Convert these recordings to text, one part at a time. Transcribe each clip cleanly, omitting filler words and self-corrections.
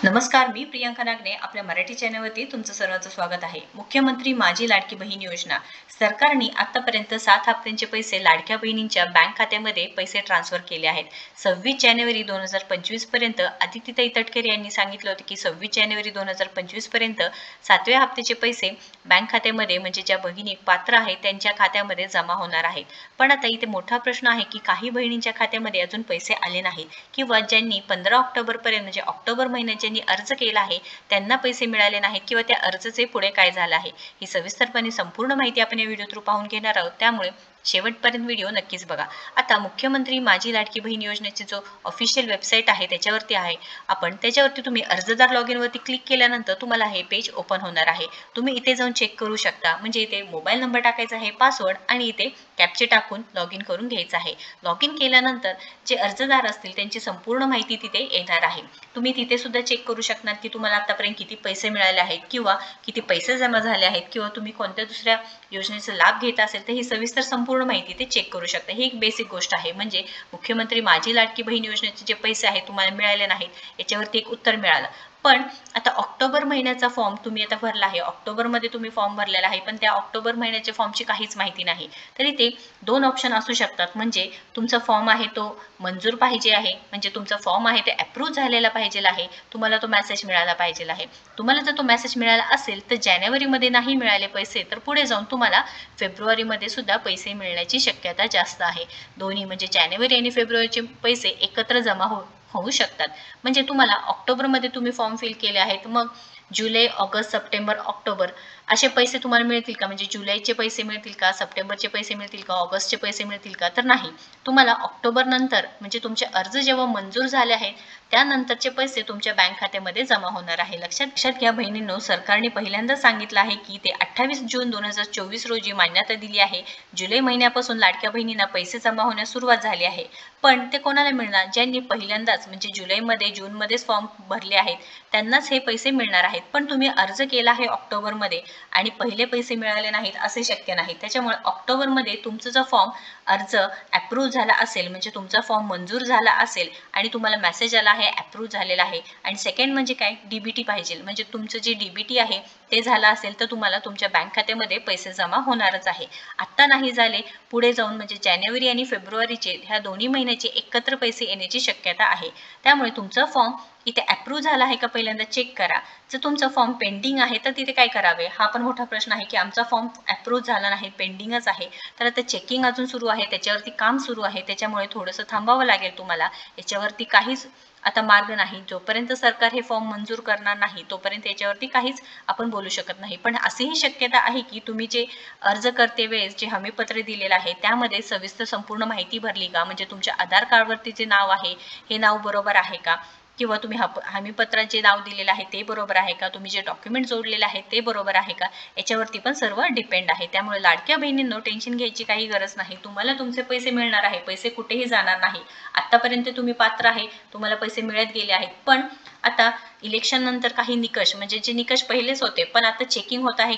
नमस्कार, मी प्रियांका नागने आपल्या मराठी चॅनलवरती तुमचं सर्वांचं स्वागत आहे। मुख्यमंत्री माझी लाडकी बहीण योजना सरकारने आतापर्यंत 7 हप्त्यांचे पैसे लाडक्या बहिणींच्या बँक खात्यामध्ये पैसे ट्रान्सफर केले आहेत। 26 जानेवारी 2025 पर्यंत आदित्यताई तटकरे यांनी सांगितलं होतं की 26 जानेवारी 2025 पर्यंत 7व्या हप्त्याचे पैसे बँक खात्यामध्ये म्हणजे ज्या भगिनी पात्र आहेत त्यांच्या खात्यामध्ये जमा होणार आहेत। पण आता इथे मोठा प्रश्न आहे की काही बहिणींच्या खात्यामध्ये अजून पैसे आले नाहीत किंवा ज्यांनी 15 ऑक्टोबर पर्यंत म्हणजे ऑक्टोबर महिन्याच्या अर्ज केला आहे त्यांना पैसे मिळाले नाहीत किंवा त्या अर्जाचे पुढे काय झालं आहे ही सविस्तरपणे संपूर्ण माहिती आपण या व्हिडिओ थ्रू पाहून घेणार आहोत। त्यामुळे शेवटपर्यंत व्हिडिओ नक्कीच बघा। आता मुख्यमंत्री माझी लाडकी बहीण योजनेची जो ऑफिशियल वेबसाईट आहे त्याच्यावरती आहे आपण त्याच्यावरती तुम्ही अर्जदार लॉगिन वरती क्लिक केल्यानंतर तुम्हाला हे पेज ओपन होणार आहे। तुम्ही इथे जाऊन चेक करू शकता म्हणजे इथे मोबाईल नंबर टाकायचा आहे, पासवर्ड आणि इथे कॅप्चा टाकून लॉगिन करून घ्यायचं आहे। लॉगिन केल्यानंतर जे अर्जदार असतील त्यांची संपूर्ण माहिती तिथे येणार आहे। तुम्ही तिथे सुद्धा चेक करू शकणार की तुम्हाला आतापर्यंत किती पैसे मिळाले आहेत किंवा किती पैसे जमा झाले आहेत किंवा तुम्ही कोणत्या दुसऱ्या योजनेचा लाभ घेत असेल तर ही सविस्तर संपूर्ण माहिती ते चेक करू शकता। ही एक बेसिक गोष्ट आहे म्हणजे मुख्यमंत्री माझी लाडकी बहीण योजनेचे जे पैसे आहेत तुम्हाला मिळाले नाहीत याच्यावरती एक उत्तर मिळालं। पण आता ऑक्टोबर महिन्याचा फॉर्म तुम्ही आता भरला आहे, ऑक्टोबर मध्ये तुम्ही फॉर्म भरलेला आहे पण त्या ऑक्टोबर महिन्याच्या फॉर्मची काहीच माहिती नाही तरी ते दोन ऑप्शन असू शकतात म्हणजे तुमचा फॉर्म आहे तो मंजूर पाहिजे आहे म्हणजे तुमचा फॉर्म आहे ते अप्रूव्ह झालेला पाहिजे आहे, तुम्हाला तो मेसेज मिळाला पाहिजे आहे। तुम्हाला जर तो मेसेज मिळाला असेल तर जानेवारी मध्ये नाही मिळाले पैसे तर पुढे जाऊन तुम्हाला फेब्रुवारी मध्ये सुद्धा पैसे मिळण्याची शक्यता जास्त आहे। दोन्ही म्हणजे जानेवारी आणि फेब्रुवारीचे पैसे एकत्र जमा होऊ शकतात। म्हणजे तुम्हाला ऑक्टोबर मध्ये तुम्ही फॉर्म फिल केले आहेत मग जुलै, ऑगस्ट, सप्टेंबर, ऑक्टोबर असे पैसे तुम्हाला मिळतील का म्हणजे जुलैचे पैसे मिळतील का, सप्टेंबरचे पैसे मिळतील का, ऑगस्टचे पैसे मिळतील का तर नाही। तुम्हाला ऑक्टोबर नंतर म्हणजे तुमचे अर्ज जेव्हा मंजूर झाले आहेत त्यानंतरचे पैसे तुमच्या बँक खात्यामध्ये जमा होणार आहे। लक्षात घ्या बहिणींनो, सरकारने पहिल्यांदा सांगितलं आहे की ते 28 जून 2024 रोजी मान्यता दिली आहे। जुलै महिन्यापासून लाडक्या बहिणींना पैसे जमा होण्यास सुरुवात झाली आहे पण ते कोणाला मिळणार ज्यांनी पहिल्यांदाच म्हणजे जुलैमध्ये जूनमध्येच फॉर्म भरले आहेत त्यांनाच हे पैसे मिळणार आहेत। पण तुम्ही अर्ज केला आहे ऑक्टोबर मध्ये आणि पहिले पैसे मिळाले नाहीत असे शक्य नाही। त्याच्यामुळे ऑक्टोबर मध्ये तुमचा जो फॉर्म अर्ज अप्रूव्ह झाला असेल म्हणजे तुमचा फॉर्म मंजूर झाला असेल आणि तुम्हाला मेसेज आला आहे अप्रूव्ह झालेला आहे आणि सेकंड म्हणजे काय डीबीटी पाहिजे म्हणजे तुमचं जे डीबीटी आहे ते झालं असेल तर तुम्हाला तुमच्या बँक खात्यामध्ये पैसे जमा होणारच आहे। आता नाही झाले पुढे जाऊन म्हणजे जानेवारी आणि फेब्रुवारीचे ह्या दोन्ही महिन्याचे एकत्र पैसे येण्याची शक्यता आहे। त्यामुळे तुमचा फॉर्म इथे अप्रूव्ह झाला आहे का पहिल्यांदा चेक करा। जर तुमचा फॉर्म पेंडिंग आहे तर तिथे काय करावे हा पण मोठा प्रश्न आहे की आमचा फॉर्म अप्रूव्ह झाला नाही पेंडिंगच आहे तर आता चेकिंग अजून सुरू आहे त्याच्यावरती काम सुरू आहे त्याच्यामुळे थोडंसं थांबावं लागेल तुम्हाला। याच्यावरती काहीच आता मार्ग नाही, जोपर्यंत सरकार हे फॉर्म मंजूर करणार नाही तोपर्यंत याच्यावरती काहीच आपण बोलू शकत नाही। पण अशीही शक्यता आहे की तुम्ही जे अर्ज करते वेळेस जे हमीपत्र दिलेलं आहे त्यामध्ये सविस्तर संपूर्ण माहिती भरली का म्हणजे तुमच्या आधार कार्डवरती जे नाव आहे हे नाव बरोबर आहे का किंवा तुम्ही हमीपत्रात जे नाव दिलेलं आहे ते बरोबर आहे का, तुम्ही जे डॉक्युमेंट जोडलेले आहे ते बरोबर आहे का याच्यावरती पण सर्व डिपेंड आहे। त्यामुळे लाडक्या बहिणींनो टेन्शन घ्यायची काही गरज नाही, तुम्हाला तुमचे पैसे मिळणार आहे, पैसे कुठेही जाणार नाही। आतापर्यंत तुम्ही पात्र आहे, तुम्हाला पैसे मिळत गेले आहेत पण आता इलेक्शन नंतर काही निकष म्हणजे जे निकष पहिलेच होते पण आता चेकिंग होत आहे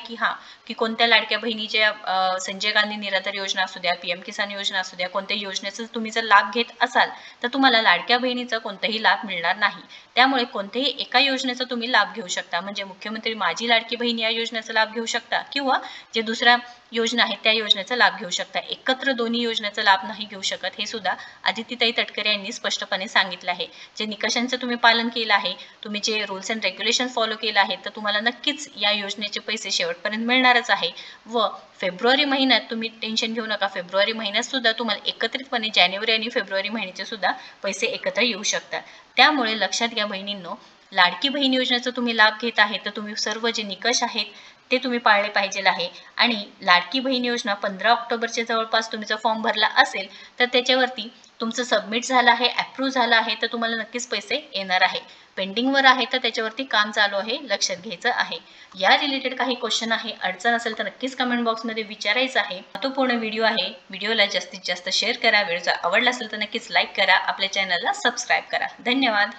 की कोणत्या लाडक्या बहिणीच्या संजय गांधी निराधार योजना असू द्या, पीएम किसान योजना असू द्या, कोणत्या योजनेचा तुम्ही जर लाभ घेत असाल तर तुम्हाला लाडक्या बहिणीचा कोणताही लाभ मिळणार नाही। त्यामुळे कोणत्याही एका योजनेचा तुम्ही लाभ घेऊ शकता म्हणजे मुख्यमंत्री माझी लाडकी बहीण या योजनेचा लाभ घेऊ शकता किंवा जे दुसऱ्या योजना आहेत त्या योजनेचा लाभ घेऊ शकता। एकत्र दोन्ही योजनेचा लाभ नाही घेऊ शकत हे सुद्धा आदित्यताई तटकरे यांनी स्पष्टपणे सांगितलं आहे। जे निकषांचं तुम्ही पालन केलं आहे, तुम्ही जे रूल्स अँड रेग्युलेशन फॉलो केलं आहे तर तुम्हाला नक्कीच या योजनेचे पैसे शेवटपर्यंत मिळणारच आहे। व फेब्रुवारी महिन्यात तुम्ही टेन्शन घेऊ नका, फेब्रुवारी महिन्यात सुद्धा तुम्हाला एकत्रितपणे जानेवारी आणि फेब्रुवारी महिन्याचे सुद्धा पैसे एकत्र येऊ शकतात। त्यामुळे लक्षात घ्या बहिणींनो, लाडकी बहीण योजनेचा तुम्ही लाभ घेत आहे तर तुम्ही सर्व जे निकष आहेत ते तुम्ही पाळले पाहिजे आहे। आणि लाडकी बहीण योजना 15 ऑक्टोबरच्या जवळपास तुम्ही जर फॉर्म भरला असेल तर त्याच्यावरती तुमचं सबमिट झालं आहे अप्रूव्ह झालं आहे तर तुम्हाला नक्कीच पैसे येणार आहे। पेंडिंगवर आहे तर त्याच्यावरती काम चालू आहे, लक्षात घ्यायचं आहे। या रिलेटेड काही क्वेश्चन आहे, अडचण असेल तर नक्कीच कमेंट बॉक्समध्ये विचारायचं आहे। तो पूर्ण व्हिडिओ आहे, व्हिडिओला जास्तीत जास्त शेअर करा, व्हिडिओ आवडला असेल तर नक्कीच लाईक करा, आपल्या चॅनलला सबस्क्राईब करा। धन्यवाद।